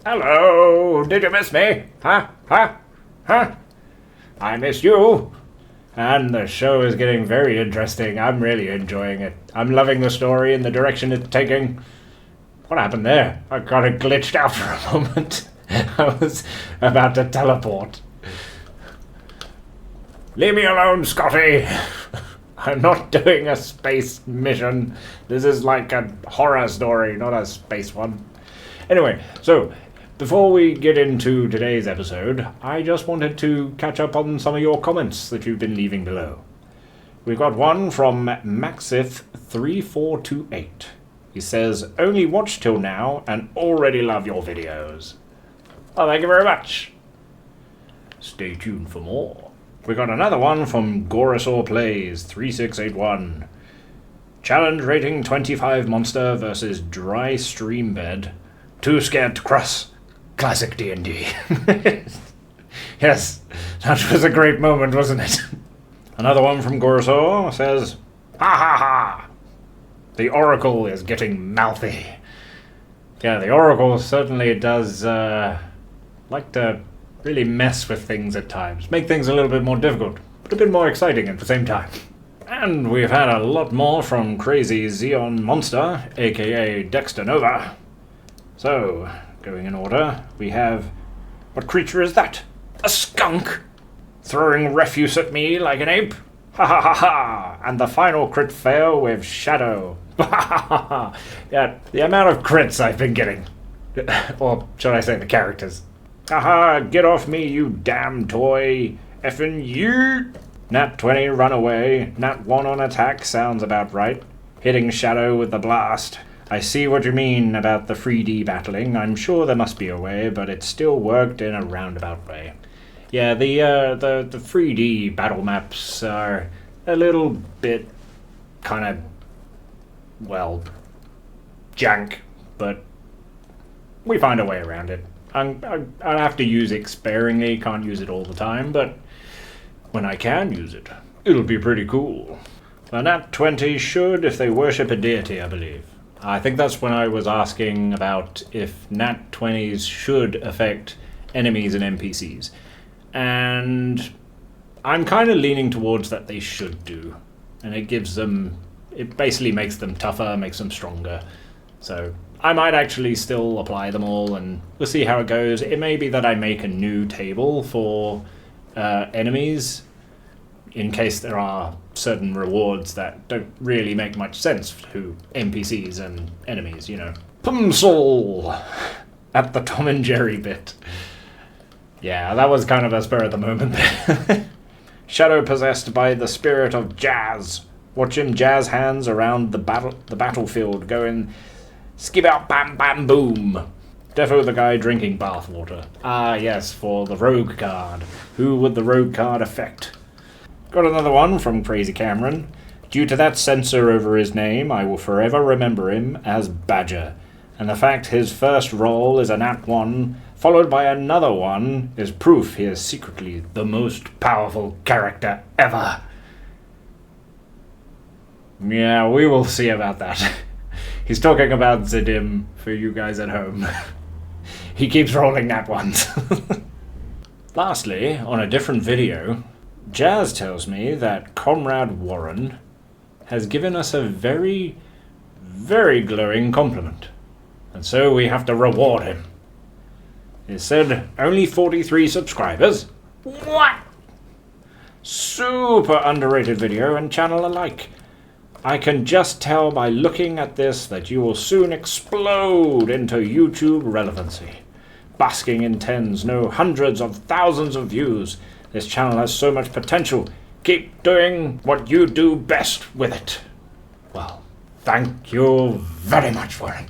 Hello, did you miss me? Huh? I missed you. And the show is getting very interesting. I'm really enjoying it. I'm loving the story and the direction it's taking. What happened there? I got it glitched out for a moment. I was about to teleport. Leave me alone, Scotty. I'm not doing a space mission. This is like a horror story, not a space one. Anyway, so before we get into today's episode, I just wanted to catch up on some of your comments that you've been leaving below. We've got one from Maxif3428. He says, only watched till now and already love your videos. Oh, thank you very much. Stay tuned for more. We got another one from Gorosaur Plays 3681. Challenge rating 25 monster versus dry stream bed. Too scared to cross. Classic D&D. Yes, that was a great moment, wasn't it? Another one from Gorosaur says, ha ha ha! The Oracle is getting mouthy. Yeah, the Oracle certainly does like to really mess with things at times. Make things a little bit more difficult, but a bit more exciting at the same time. And we've had a lot more from Crazy Xeon Monster, aka Dexter Nova. So, going in order, we have... What creature is that? A skunk! Throwing refuse at me like an ape? Ha ha ha ha! And the final crit fail with Shadow. Ha ha ha ha! Yeah, the amount of crits I've been getting. Or should I say the characters. Haha, get off me, you damn toy. Effing you! Nat 20, run away. Nat 1 on attack sounds about right. Hitting Shadow with the blast. I see what you mean about the 3D battling. I'm sure there must be a way, but it still worked in a roundabout way. Yeah, the 3D battle maps are a little bit kind of, well, jank, but we find a way around it. I have to use it sparingly, can't use it all the time, but when I can use it, it'll be pretty cool. The Nat 20 should if they worship a deity, I believe. I think that's when I was asking about if Nat 20s should affect enemies and NPCs. And I'm kind of leaning towards that they should do. And it basically makes them tougher, makes them stronger. So I might actually still apply them all and we'll see how it goes. It may be that I make a new table for enemies in case there are certain rewards that don't really make much sense to NPCs and enemies, you know. Pumsel! At the Tom and Jerry bit. Yeah, that was kind of a spur of the moment there. Shadow possessed by the spirit of jazz. Watch him jazz hands around the battlefield going skip out bam bam boom. Defo the guy drinking bathwater. Ah yes, for the rogue card. Who would the rogue card affect? Got another one from Crazy Cameron. Due to that censor over his name, I will forever remember him as Badger. And the fact his first roll is a Nat 1, followed by another one, is proof he is secretly the most powerful character ever. Yeah, we will see about that. He's talking about Zedim for you guys at home. He keeps rolling Nat 1s. Lastly, on a different video, Jazz tells me that Comrade Warren has given us a very, very glowing compliment. And so we have to reward him. He said, only 43 subscribers? What? Super underrated video and channel alike. I can just tell by looking at this that you will soon explode into YouTube relevancy. Basking in tens, no hundreds of thousands of views. This channel has so much potential. Keep doing what you do best with it. Well, thank you very much, Warren.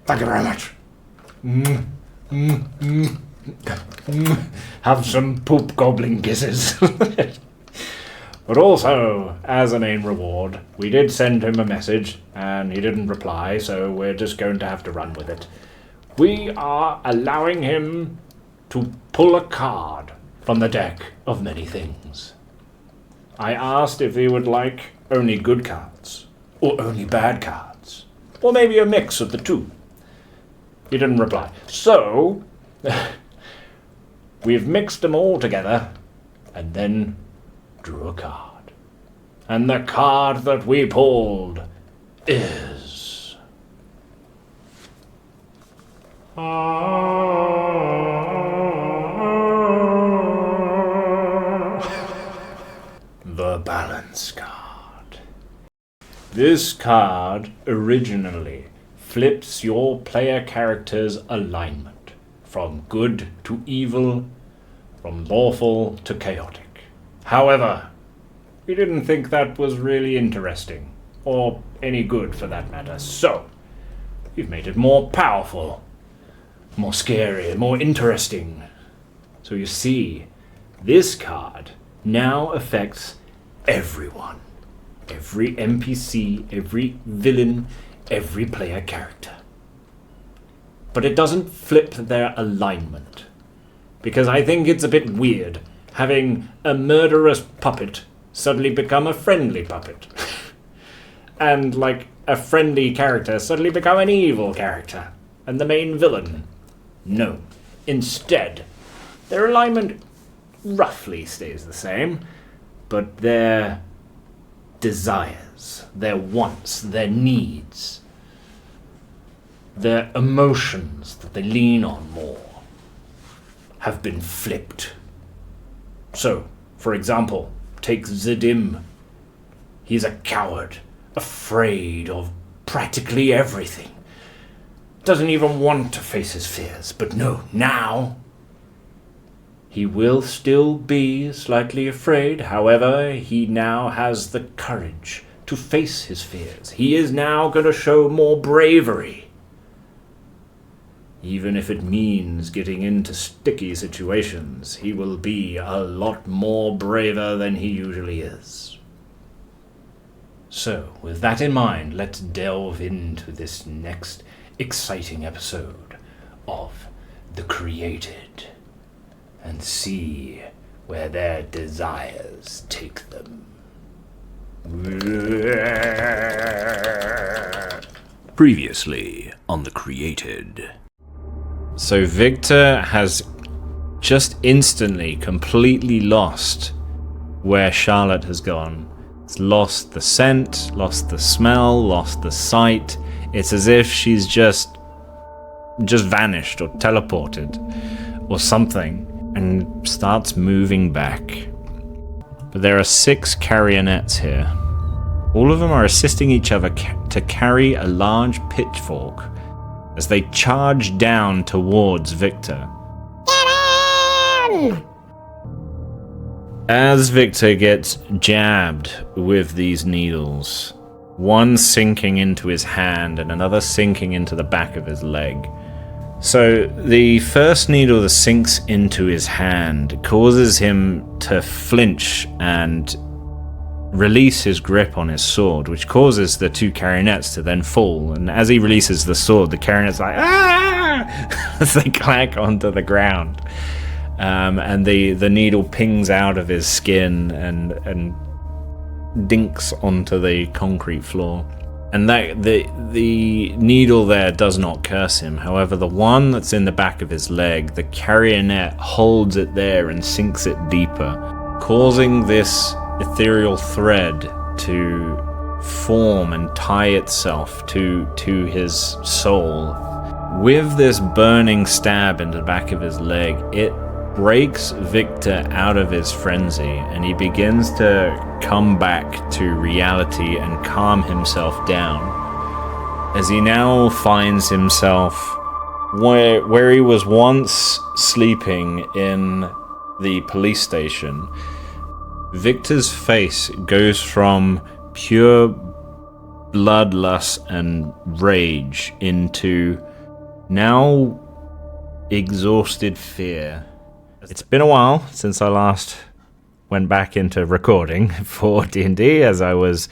Thank you very much. Have some poop goblin kisses. But also, as a main reward, we did send him a message, and he didn't reply, so we're just going to have to run with it. We are allowing him to pull a card from the deck of many things. I asked if he would like only good cards, or only bad cards, or maybe a mix of the two. He didn't reply. So, we've mixed them all together, and then drew a card. And the card that we pulled is... the Balance card. This card originally flips your player character's alignment from good to evil, from lawful to chaotic. However, we didn't think that was really interesting, or any good for that matter, so we've made it more powerful, more scary, more interesting. So you see, this card now affects everyone. Every NPC, every villain, every player character. But it doesn't flip their alignment, because I think it's a bit weird having a murderous puppet suddenly become a friendly puppet. And, like, a friendly character suddenly become an evil character. And the main villain. No. Instead, their alignment roughly stays the same, but their desires, their wants, their needs, their emotions that they lean on more have been flipped. So, for example, take Zedim. He's a coward, afraid of practically everything. Doesn't even want to face his fears, but no, now he will still be slightly afraid. However, he now has the courage to face his fears. He is now going to show more bravery. Even if it means getting into sticky situations, he will be a lot more braver than he usually is. So, with that in mind, let's delve into this next exciting episode of The Created and see where their desires take them. Previously on The Created. So Victor has just instantly completely lost where Charlotte has gone. It's lost the scent, lost the smell, lost the sight. It's as if she's just vanished or teleported or something and starts moving back. But there are 6 carrionettes here. All of them are assisting each other to carry a large pitchfork as they charge down towards Victor. Get in! As Victor gets jabbed with these needles, one sinking into his hand and another sinking into the back of his leg. So the first needle that sinks into his hand causes him to flinch and release his grip on his sword, which causes the 2 carrionettes to then fall. And as he releases the sword, the carrionettes like ah! as they clack onto the ground. And the needle pings out of his skin and dinks onto the concrete floor. And that the needle there does not curse him. However, the one that's in the back of his leg, the carrionette holds it there and sinks it deeper, causing this ethereal thread to form and tie itself to his soul. With this burning stab into the back of his leg, it breaks Victor out of his frenzy, and he begins to come back to reality and calm himself down, as he now finds himself where he was once sleeping in the police station. Victor's face goes from pure bloodlust and rage into now exhausted fear. It's been a while since I last went back into recording for D&D as I was,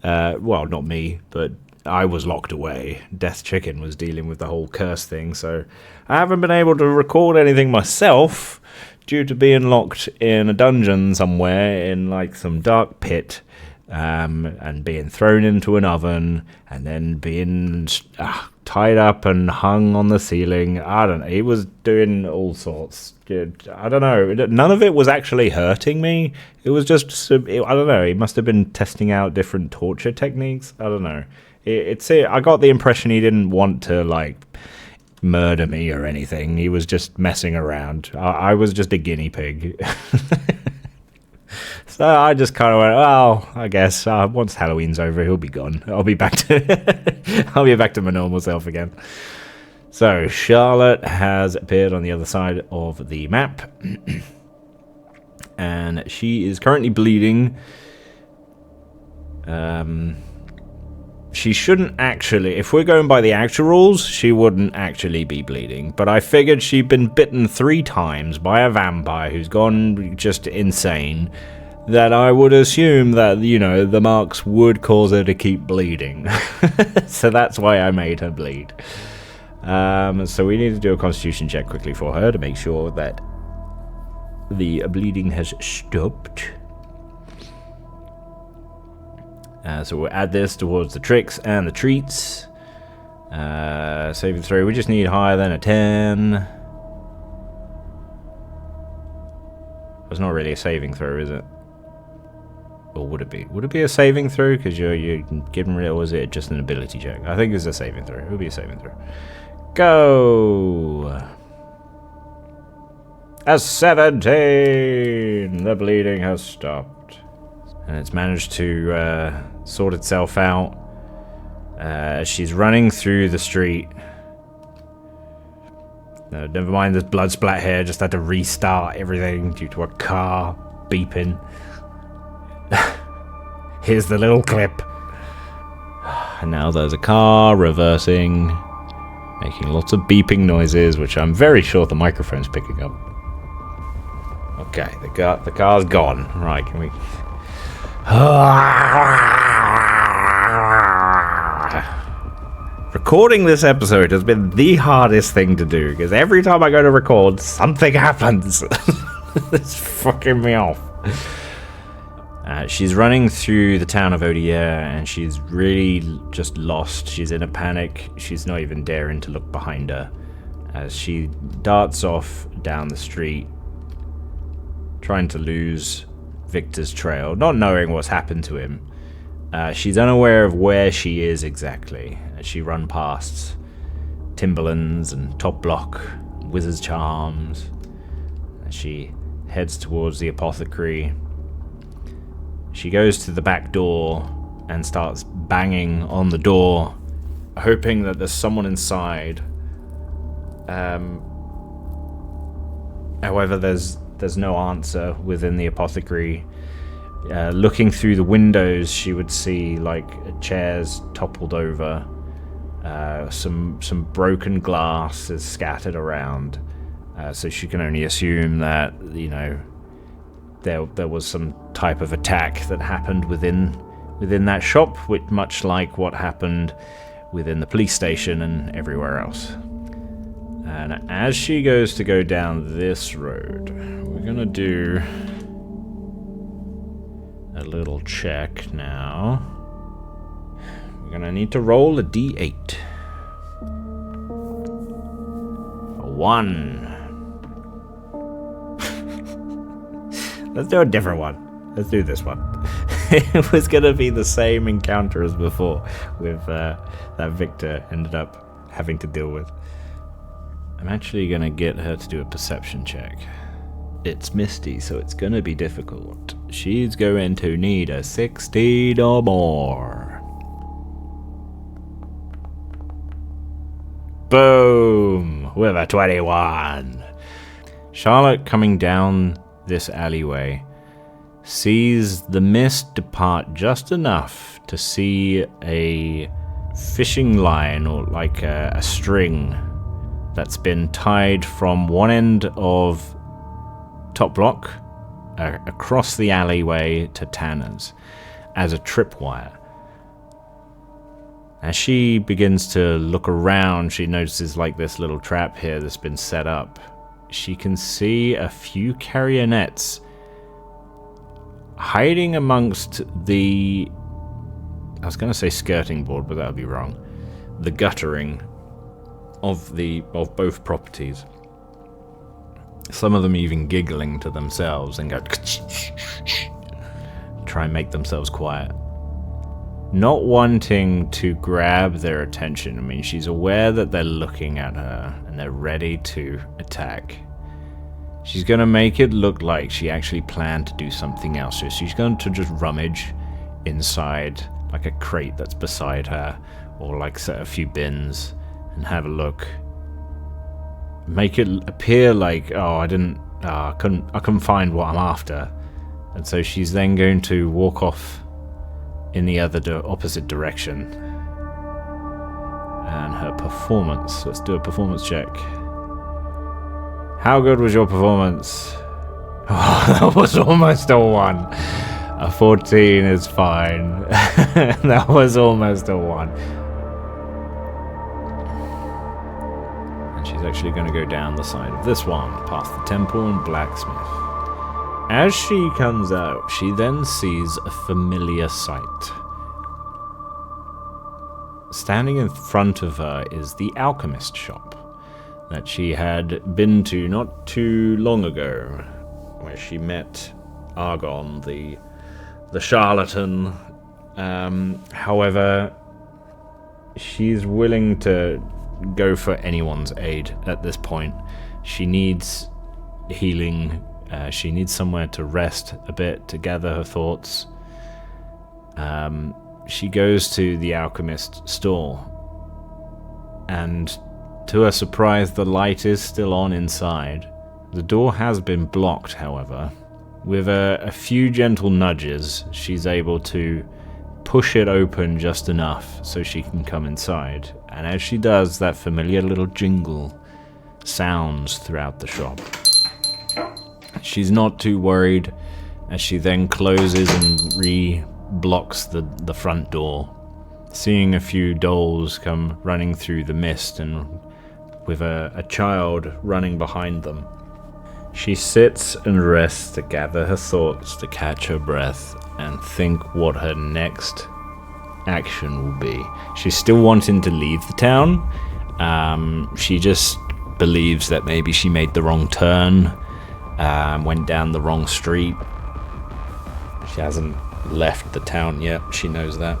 well, not me, but I was locked away. Death Chicken was dealing with the whole curse thing, so I haven't been able to record anything myself due to being locked in a dungeon somewhere in like some dark pit, and being thrown into an oven and then being tied up and hung on the ceiling. I don't know. He was doing all sorts. I don't know. None of it was actually hurting me. It was just, I don't know. He must have been testing out different torture techniques. I don't know. I got the impression he didn't want to, like, murder me or anything. He was just messing around. I was just a guinea pig. So I just kind of went, well, I guess once Halloween's over, he'll be gone. I'll be back to my normal self again. So Charlotte has appeared on the other side of the map, and she is currently bleeding. She shouldn't actually, if we're going by the actual rules, she wouldn't actually be bleeding. But I figured she'd been bitten 3 times by a vampire who's gone just insane, that I would assume that, you know, the marks would cause her to keep bleeding. So that's why I made her bleed. So we need to do a constitution check quickly for her to make sure that the bleeding has stopped. So we'll add this towards the tricks and the treats. Saving throw, we just need higher than a 10. It's not really a saving throw, is it? Or would it be? Would it be a saving throw? Because you're getting rid of, or is it just an ability check? I think it's a saving throw. It would be a saving throw. Go! A 17! The bleeding has stopped. And it's managed to sort itself out. She's running through the street. Never mind this blood splat here, just had to restart everything due to a car beeping. Here's the little clip. And now there's a car reversing, making lots of beeping noises, which I'm very sure the microphone's picking up. Okay, the car's gone. Right, can we... Recording this episode has been the hardest thing to do, because every time I go to record, something happens. It's fucking me off. She's running through the town of Odier, and she's really just lost. She's in a panic. She's not even daring to look behind her as she darts off down the street, trying to lose Victor's trail, not knowing what's happened to him. She's unaware of where she is exactly as she runs past Timberlands and Top Block, Wizard's Charms, as she heads towards the apothecary. She goes to the back door and starts banging on the door, hoping that there's someone inside. However, there's no answer within the apothecary. Looking through the windows, she would see like chairs toppled over, some broken glass is scattered around. So she can only assume that, you know, there was some type of attack that happened within that shop, which much like what happened within the police station and everywhere else. And as she goes to go down this road, we're gonna do a little check now. We're gonna need to roll a d8. A 1. Let's do a different one. Let's do this one. It was gonna be the same encounter as before with that Victor ended up having to deal with. I'm actually gonna get her to do a perception check. It's Misty, so it's gonna be difficult. She's going to need a 16 or more. Boom! With a 21. Charlotte, coming down this alleyway, sees the mist depart just enough to see a fishing line, or like a string that's been tied from one end of Top Block across the alleyway to Tanner's as a tripwire. As she begins to look around, she notices like this little trap here that's been set up. She can see a few carrionettes hiding amongst the... I was going to say skirting board, but that would be wrong. The guttering of both properties. Some of them even giggling to themselves and go... try and make themselves quiet. Not wanting to grab their attention. I mean, she's aware that they're looking at her and they're ready to attack. She's going to make it look like she actually planned to do something else. So she's going to just rummage inside like a crate that's beside her, or like set a few bins and have a look. Make it appear like, oh, I couldn't find what I'm after. And so she's then going to walk off in the opposite direction. And her performance. Let's do a performance check. How good was your performance? Oh, that was almost a 1. A 14 is fine. That was almost a 1. And she's actually going to go down the side of this one, past the temple and blacksmith. As she comes out, she then sees a familiar sight. Standing in front of her is the alchemist shop that she had been to not too long ago, where she met Argon, the charlatan. However, she's willing to go for anyone's aid at this point. She needs healing. She needs somewhere to rest a bit, to gather her thoughts. She goes to the alchemist store, and to her surprise, the light is still on inside. The door has been blocked, however. With a few gentle nudges, she's able to push it open just enough so she can come inside. And as she does, that familiar little jingle sounds throughout the shop. She's not too worried as she then closes and re-blocks the front door, seeing a few dolls come running through the mist and with a child running behind them. She sits and rests to gather her thoughts, to catch her breath, and think what her next action will be. She's still wanting to leave the town. She just believes that maybe she made the wrong turn, went down the wrong street. She hasn't left the town yet, she knows that.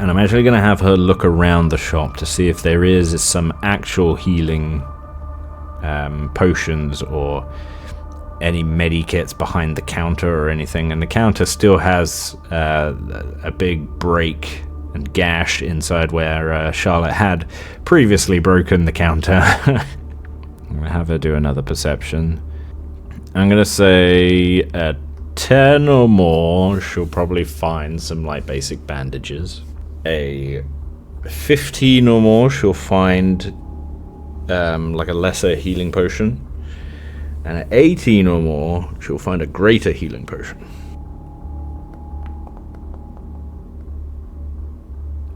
And I'm actually going to have her look around the shop to see if there is some actual healing potions or any medikits behind the counter or anything. And the counter still has a big break and gash inside where Charlotte had previously broken the counter. I'm going to have her do another perception. I'm going to say at 10 or more, she'll probably find some like basic bandages. A 15 or more, she'll find like a lesser healing potion. And at 18 or more, she'll find a greater healing potion.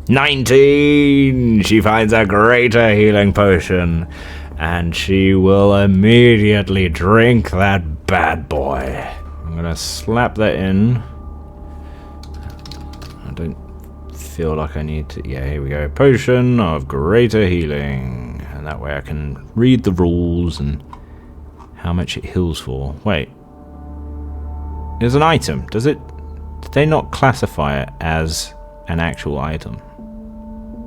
19! She finds a greater healing potion. And she will immediately drink that bad boy. I'm gonna slap that in. I don't feel like I need to... Yeah, here we go. Potion of greater healing. And that way I can read the rules and how much it heals for. Wait. It's an item. Did they not classify it as an actual item?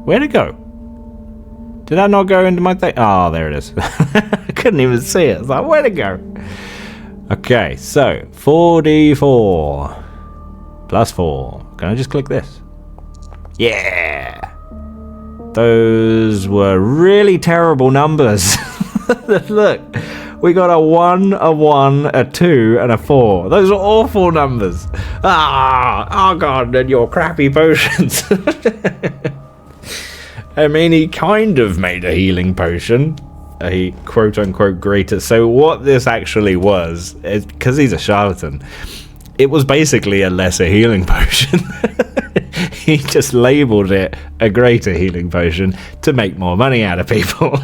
Where'd it go? Did that not go into my thing? Oh, there it is. I couldn't even see it. It's like, where'd it go? Okay, so 4d4 plus 4. Can I just click this? Yeah! Those were really terrible numbers. Look, we got a 1, a 1, a 2, and a 4. Those are awful numbers. Oh god, and your crappy potions. I mean, he kind of made a healing potion. a quote-unquote greater. So what this actually was, because he's a charlatan, it was basically a lesser healing potion. He just labeled it a greater healing potion to make more money out of people.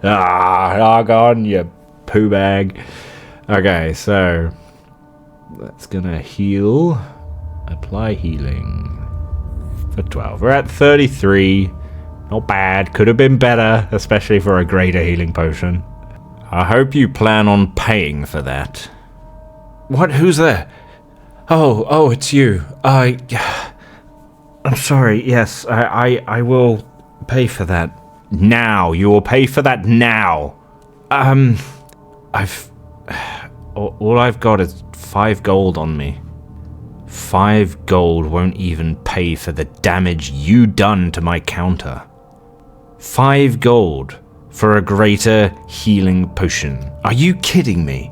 Argon, you poo bag. Okay, so that's gonna heal. Apply healing for 12. We're at 33. Not bad. Could have been better, especially for a greater healing potion. I hope you plan on paying for that. What? Who's there? Oh, it's you. I'm sorry. Yes, I will pay for that. Now. You will pay for that now. All I've got is 5 gold on me. 5 gold won't even pay for the damage you done to my counter. 5 gold for a greater healing potion. Are you kidding me?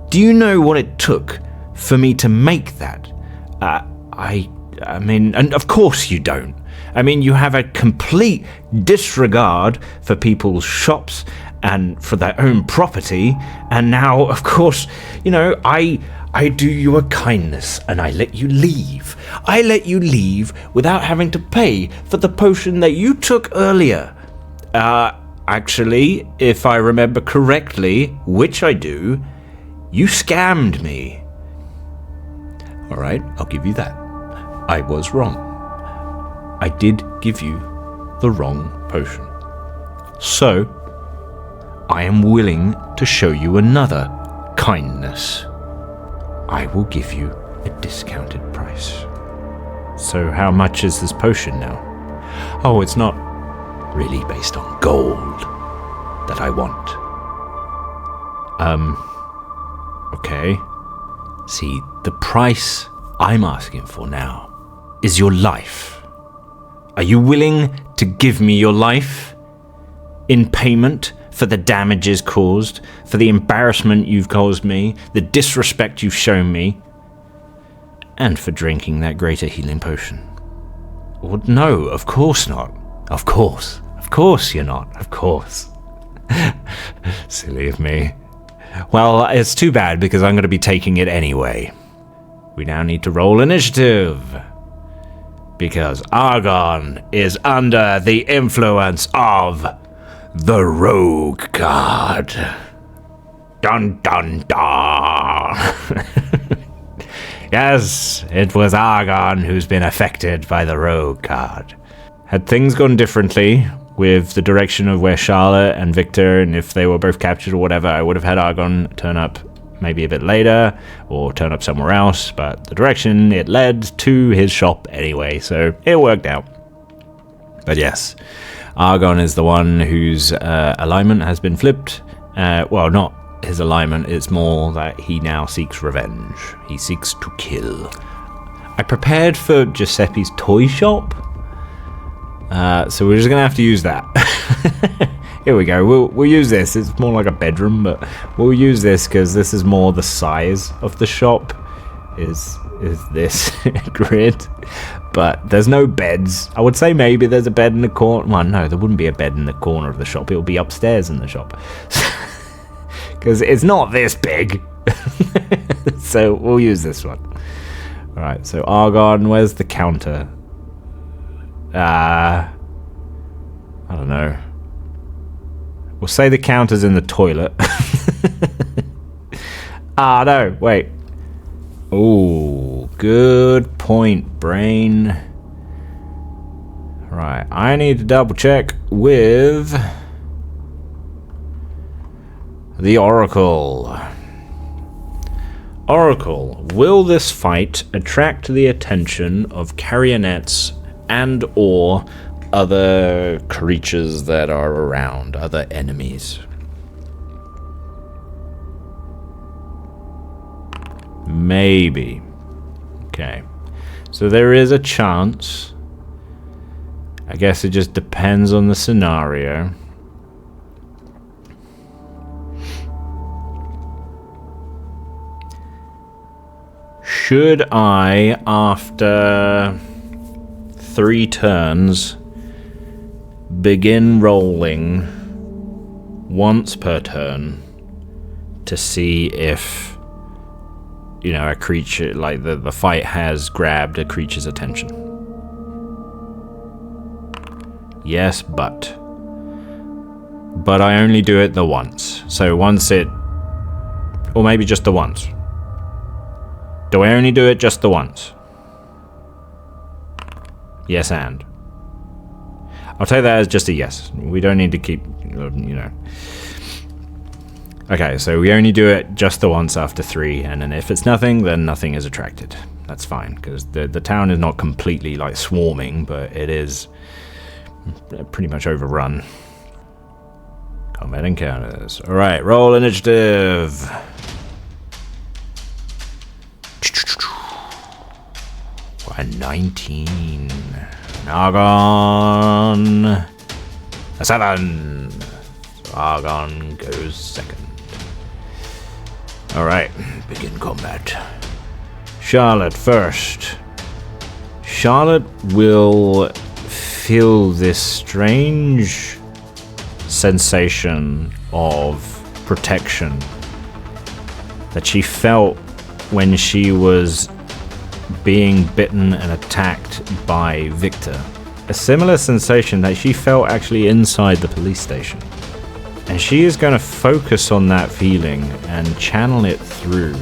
Do you know what it took for me to make that? I mean, and of course you don't. I mean, you have a complete disregard for people's shops and for their own property, and now, of course, you know, I do you a kindness and I let you leave. I let you leave without having to pay for the potion that you took earlier. Actually, if I remember correctly, which I do, you scammed me. Alright, I'll give you that. I was wrong. I did give you the wrong potion. So, I am willing to show you another kindness. I will give you a discounted price. So how much is this potion now? Oh, it's not really based on gold that I want. Okay. See, the price I'm asking for now is your life. Are you willing to give me your life in payment for the damages caused, for the embarrassment you've caused me, the disrespect you've shown me, and for drinking that greater healing potion? Well, no, of course not. Of course you're not. Of course. Silly of me. Well, it's too bad because I'm going to be taking it anyway. We now need to roll initiative. Because Argon is under the influence of the Rogue card. Dun dun dun. Yes, it was Argon who's been affected by the Rogue card. Had things gone differently with the direction of where Charlotte and Victor, and if they were both captured or whatever, I would have had Argon turn up maybe a bit later or turn up somewhere else, but the direction it led to his shop anyway, so it worked out. But yes, Argon is the one whose alignment has been flipped. Well, not his alignment, it's more that he now seeks revenge. He seeks to kill. I prepared for Giuseppe's toy shop, so we're just gonna have to use that. Here we go, we'll use this. It's more like a bedroom, but we'll use this because this is more the size of the shop is this grid. But there's no beds. I would say maybe there's a bed in the corner. Well, no, there wouldn't be a bed in the corner of the shop. It will be upstairs in the shop. Because it's not this big. So we'll use this one. Alright, so Argon, where's the counter? I don't know. We'll say the counter's in the toilet. No, wait. Oh, good point, brain. Right, I need to double check with the Oracle. Oracle, will this fight attract the attention of carrionettes and or other creatures that are around, other enemies? Maybe. Okay. So there is a chance. I guess it just depends on the scenario. Should I, after 3 turns, begin rolling once per turn to see if, a creature, like the fight has grabbed a creature's attention. Yes, but I only do it the once. So once it, or maybe just the once. Do I only do it just the once? Yes, and. I'll take that as just a yes. We don't need to keep, Okay, so we only do it just the once after 3, and then if it's nothing, then nothing is attracted. That's fine, because the town is not completely, swarming, but it is pretty much overrun. Combat encounters. Alright, roll initiative. A 19. Argon. A 7. So Argon goes second. Alright, begin combat. Charlotte first. Charlotte will feel this strange sensation of protection that she felt when she was being bitten and attacked by Victor. A similar sensation that she felt actually inside the police station. And she is going to focus on that feeling and channel it through.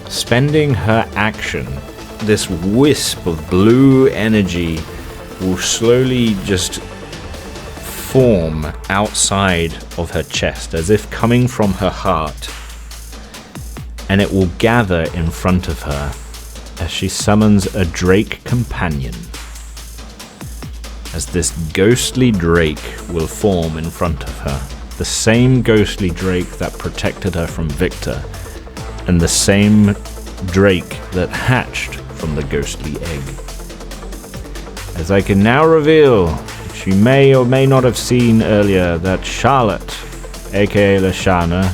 Spending her action, this wisp of blue energy will slowly just form outside of her chest, as if coming from her heart. And it will gather in front of her as she summons a drake companion. As this ghostly drake will form in front of her. The same ghostly drake that protected her from Victor, and the same drake that hatched from the ghostly egg. As I can now reveal, she may or may not have seen earlier that Charlotte, aka Lashana,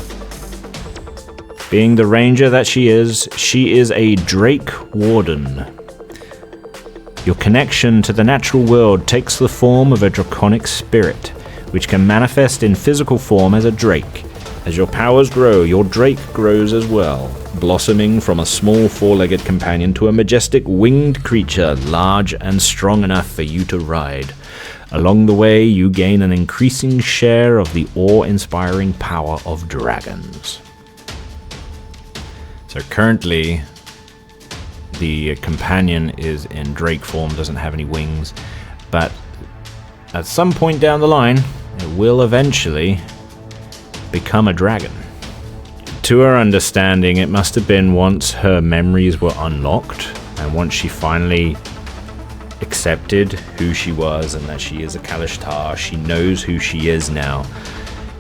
being the ranger that she is a Drake Warden. Your connection to the natural world takes the form of a draconic spirit, which can manifest in physical form as a drake. As your powers grow, your drake grows as well, blossoming from a small four-legged companion to a majestic winged creature, large and strong enough for you to ride. Along the way, you gain an increasing share of the awe-inspiring power of dragons. So currently, the companion is in drake form, doesn't have any wings, but at some point down the line, it will eventually become a dragon. To her understanding, it must have been once her memories were unlocked, and once she finally accepted who she was and that she is a Kalishtar, she knows who she is now.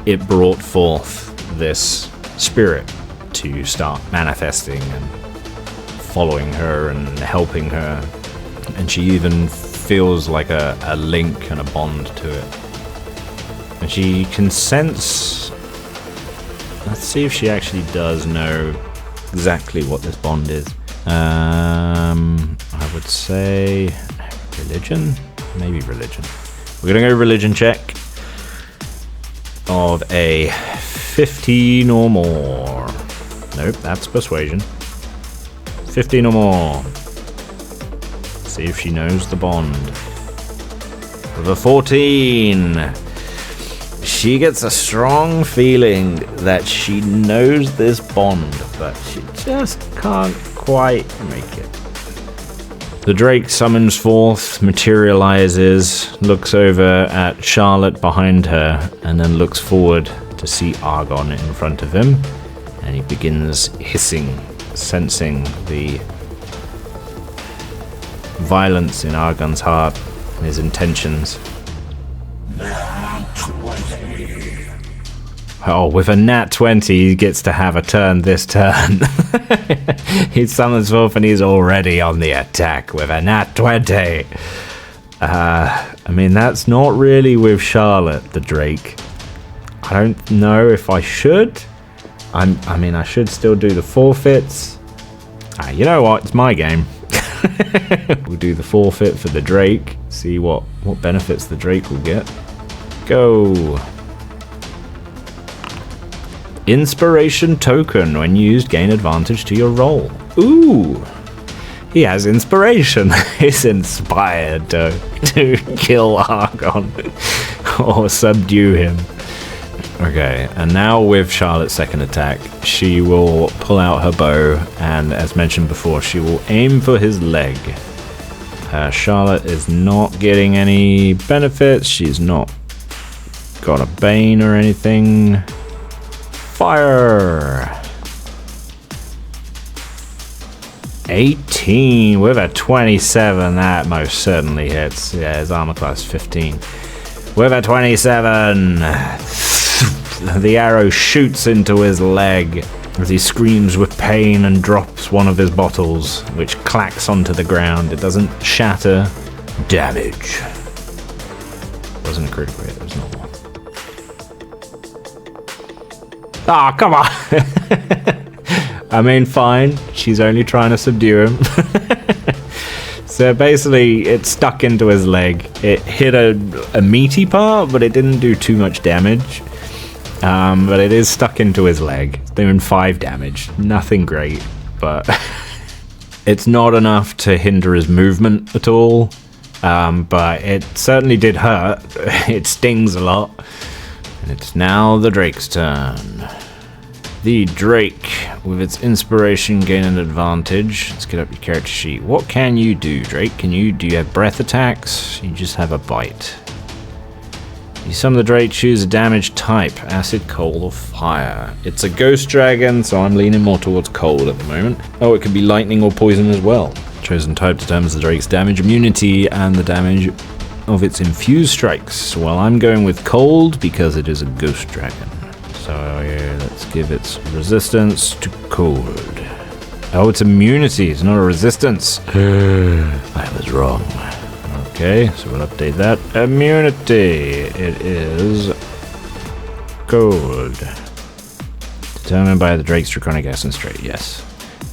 It brought forth this spirit to start manifesting and following her and helping her, and she even feels like a link and a bond to it. And she can sense, let's see if she actually does know exactly what this bond is. I would say religion, maybe religion. We're gonna go religion check of a 15 or more. Nope, that's persuasion. 15 or more. See if she knows the bond. With a 14, she gets a strong feeling that she knows this bond, but she just can't quite make it. The drake summons forth, materializes, looks over at Charlotte behind her, and then looks forward to see Argon in front of him, and he begins hissing, sensing the violence in Argon's heart and his intentions. Oh, with a nat 20, he gets to have a turn this turn. He summons forth and he's already on the attack with a nat 20. I mean, that's not really with Charlotte, the Drake. I don't know if I should. I mean, I should still do the forfeits. You know what? It's my game. We'll do the forfeit for the Drake. See what benefits the Drake will get. Go. Inspiration token. When used, gain advantage to your roll. Ooh. He has inspiration. He's inspired to kill Argon or subdue him. Okay, and now with Charlotte's second attack, she will pull out her bow, and as mentioned before, she will aim for his leg. Charlotte is not getting any benefits. She's not got a bane or anything. Fire! 18 with a 27. That most certainly hits. Yeah, his armor class 15. With a 27, the arrow shoots into his leg as he screams with pain and drops one of his bottles, which clacks onto the ground. It doesn't shatter. Damage. Wasn't a critical hit, it was normal. Ah, come on! I mean, fine. She's only trying to subdue him. So basically, it stuck into his leg. It hit a meaty part, but it didn't do too much damage. But it is stuck into his leg. It's doing 5 damage. Nothing great, but it's not enough to hinder his movement at all. But it certainly did hurt. It stings a lot. And it's now the Drake's turn. The Drake, with its inspiration, gain an advantage. Let's get up your character sheet. What can you do, Drake? Do you have breath attacks? You just have a bite. You summon the Drake, choose a damage type, acid, cold, or fire. It's a ghost dragon, so I'm leaning more towards cold at the moment. Oh, it could be lightning or poison as well. Chosen type determines the Drake's damage immunity and the damage of its infused strikes. Well, I'm going with cold because it is a ghost dragon. So yeah, let's give its resistance to cold. Oh, it's immunity. It's not a resistance. I was wrong. Okay, so we'll update that. Immunity. It is cold. Determined by the Drake's Draconic Essence trait. Yes.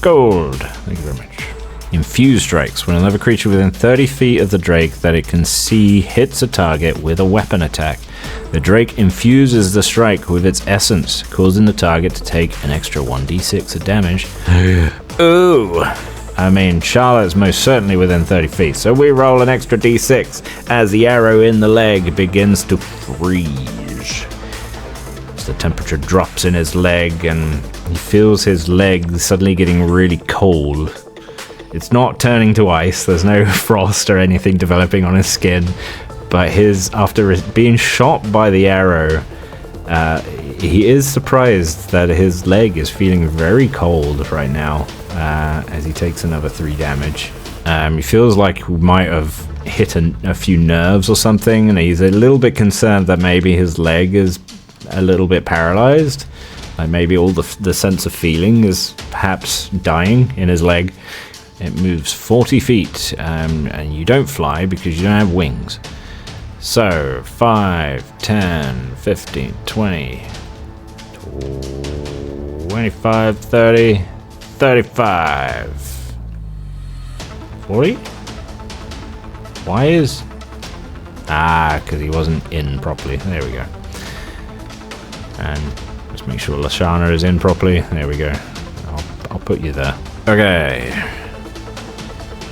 Gold. Thank you very much. Infused strikes. When another creature within 30 feet of the Drake that it can see hits a target with a weapon attack, the Drake infuses the strike with its essence, causing the target to take an extra 1d6 of damage. Ooh! I mean, Charlotte's most certainly within 30 feet, so we roll an extra d6 as the arrow in the leg begins to freeze. As the temperature drops in his leg and he feels his leg suddenly getting really cold. It's not turning to ice, there's no frost or anything developing on his skin, but after being shot by the arrow, he is surprised that his leg is feeling very cold right now, as he takes another 3 damage. He feels like he might have hit a few nerves or something, and he's a little bit concerned that maybe his leg is a little bit paralyzed. Like maybe all the sense of feeling is perhaps dying in his leg. It moves 40 feet, and you don't fly because you don't have wings. So, 5, 10, 15, 20, 25, 30, 35, 40? Why is... because he wasn't in properly. There we go. And let's make sure Lashana is in properly. There we go. I'll put you there. Okay.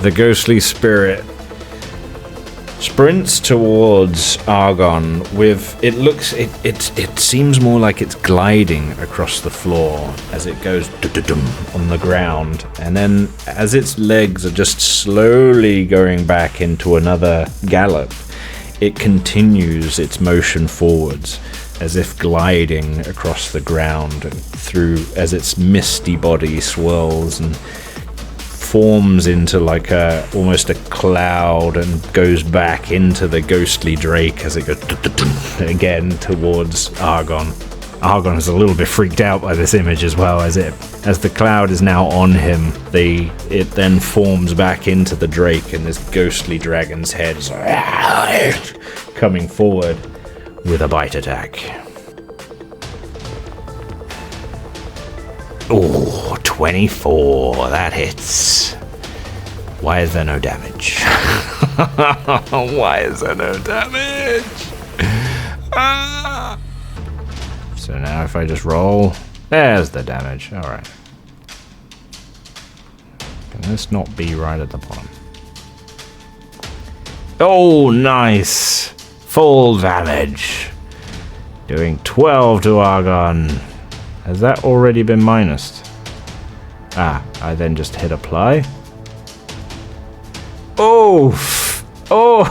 The ghostly spirit sprints towards Argon with it seems more like it's gliding across the floor as it goes on the ground, and then as its legs are just slowly going back into another gallop, it continues its motion forwards as if gliding across the ground and through as its misty body swirls and forms into like almost a cloud and goes back into the ghostly Drake as it goes again towards Argon. Argon is a little bit freaked out by this image as well, as the cloud is now on him. It then forms back into the Drake, and this ghostly dragon's head is coming forward with a bite attack. Oh, 24, that hits. Why is there no damage? Why is there no damage? So now if I just roll, there's the damage. Alright. Can this not be right at the bottom? Oh, nice! Full damage. Doing 12 to Argon. Has that already been minused? Ah, I then just hit apply. Oof! Oh!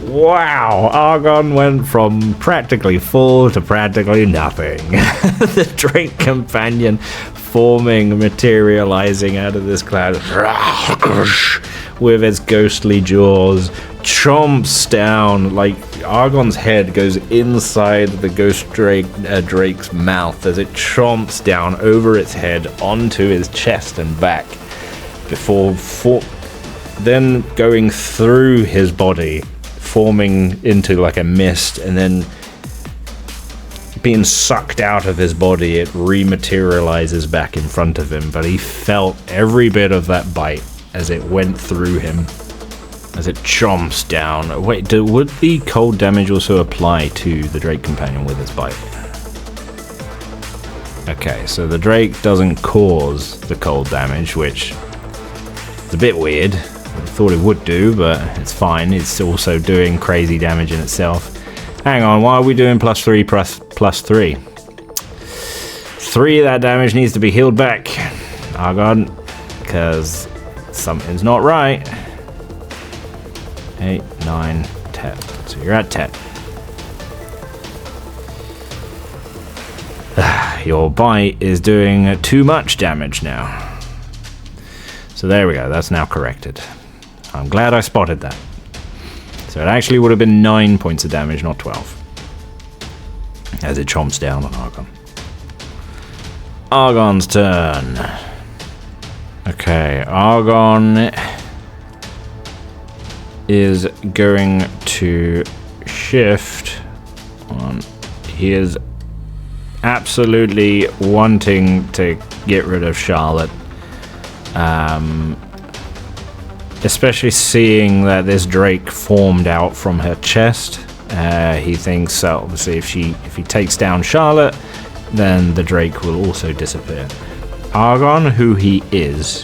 Wow! Argon went from practically full to practically nothing. The Drake Companion forming, materializing out of this cloud with its ghostly jaws, chomps down, like Argon's head goes inside the ghost drake's mouth as it chomps down over its head onto his chest and back before then going through his body, forming into like a mist, and then being sucked out of his body. It rematerializes back in front of him, but he felt every bit of that bite as it went through him, as it chomps down. Wait, would the cold damage also apply to the Drake Companion with its bite? Okay, so the Drake doesn't cause the cold damage, which is a bit weird. I thought it would do, but it's fine. It's also doing crazy damage in itself. Hang on, why are we doing +3 +3? 3 of that damage needs to be healed back. Oh god, because something's not right. 8, 9, 10. So you're at 10. Your bite is doing too much damage now. So there we go, that's now corrected. I'm glad I spotted that. So it actually would have been 9 points of damage, not 12. As it chomps down on Argon. Argon's turn. Okay, Argon is going to shift on. He is absolutely wanting to get rid of Charlotte. Especially seeing that this Drake formed out from her chest. He thinks obviously if he takes down Charlotte, then the Drake will also disappear. Argon, who he is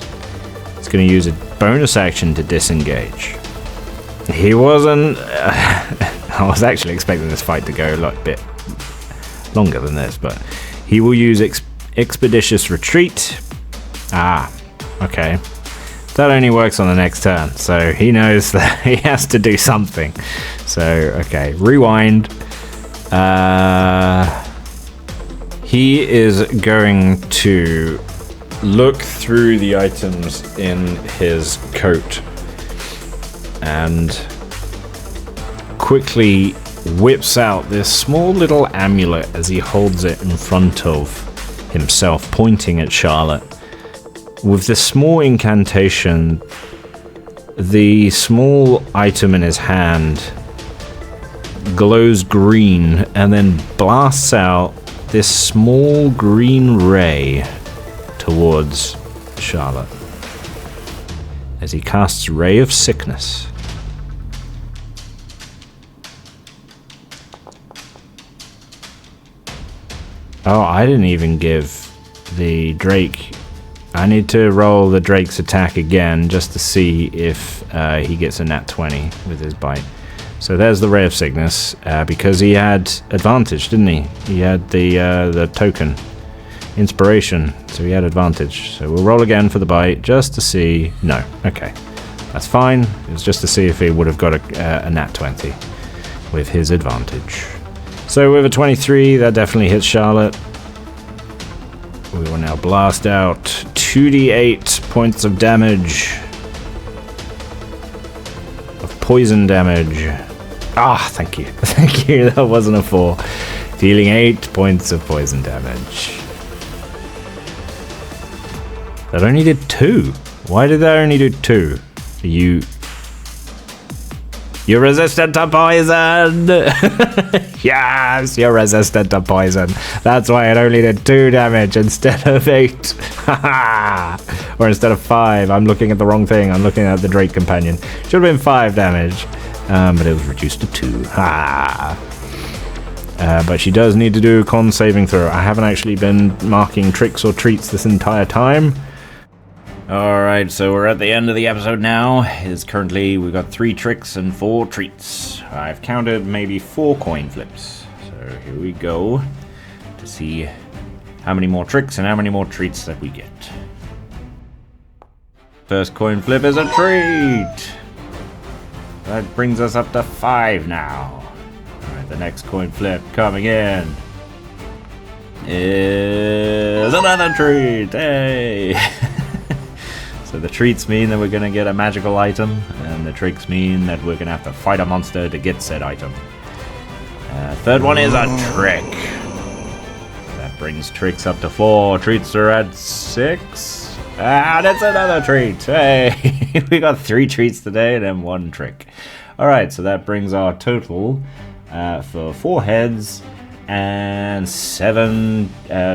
going to use a bonus action to disengage. He wasn't... I was actually expecting this fight to go a bit longer than this, but he will use Expeditious Retreat. Ah, okay. That only works on the next turn, so he knows that he has to do something. So, okay, rewind. He is going to look through the items in his coat and quickly whips out this small little amulet as he holds it in front of himself, pointing at Charlotte. With this small incantation, the small item in his hand glows green and then blasts out this small green ray towards Charlotte as he casts Ray of Sickness. Oh, I didn't even give the Drake... I need to roll the Drake's attack again just to see if he gets a nat 20 with his bite. So there's the Ray of Sickness, because he had advantage, didn't he? He had the token. Inspiration, so he had advantage. So we'll roll again for the bite just to see... No, okay. That's fine. It was just to see if he would have got a nat 20 with his advantage. So with a 23, that definitely hits Charlotte. We will now blast out 2d8 points of damage. Of poison damage. Ah, thank you. Thank you, that wasn't a 4. Dealing 8 points of poison damage. That only did 2. Why did that only do 2? You're resistant to poison! Yes, you're resistant to poison. That's why it only did 2 damage instead of 8. Or instead of 5. I'm looking at the wrong thing. I'm looking at the Drake Companion. Should have been 5 damage. but it was reduced to 2. Ha! But she does need to do a con saving throw. I haven't actually been marking tricks or treats this entire time. Alright, so we're at the end of the episode now. Currently we've got 3 tricks and 4 treats. I've counted maybe 4 coin flips. So here we go to see how many more tricks and how many more treats that we get. First coin flip is a treat! That brings us up to 5 now. Alright, the next coin flip coming in is another treat! Hey! So the treats mean that we're going to get a magical item, and the tricks mean that we're going to have to fight a monster to get said item. Third one is a trick. That brings tricks up to 4. Treats are at 6. Ah, that's another treat. Hey, we got 3 treats today and then 1 trick. Alright, so that brings our total for 4 heads and 7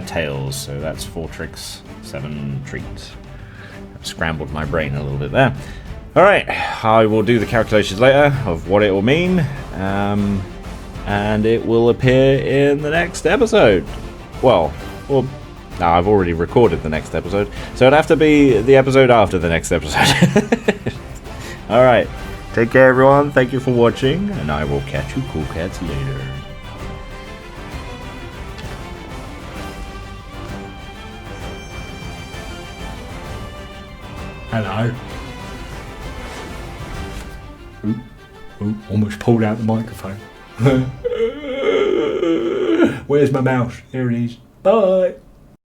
tails. So that's 4 tricks, 7 treats. Scrambled my brain a little bit there. Alright, I will do the calculations later of what it will mean, and it will appear in the next episode. Well, no, I've already recorded the next episode, so it'd have to be the episode after the next episode. Alright, take care everyone, thank you for watching, and I will catch you cool cats later. Hello. Ooh, almost pulled out the microphone. Where's my mouse? There it is. Bye.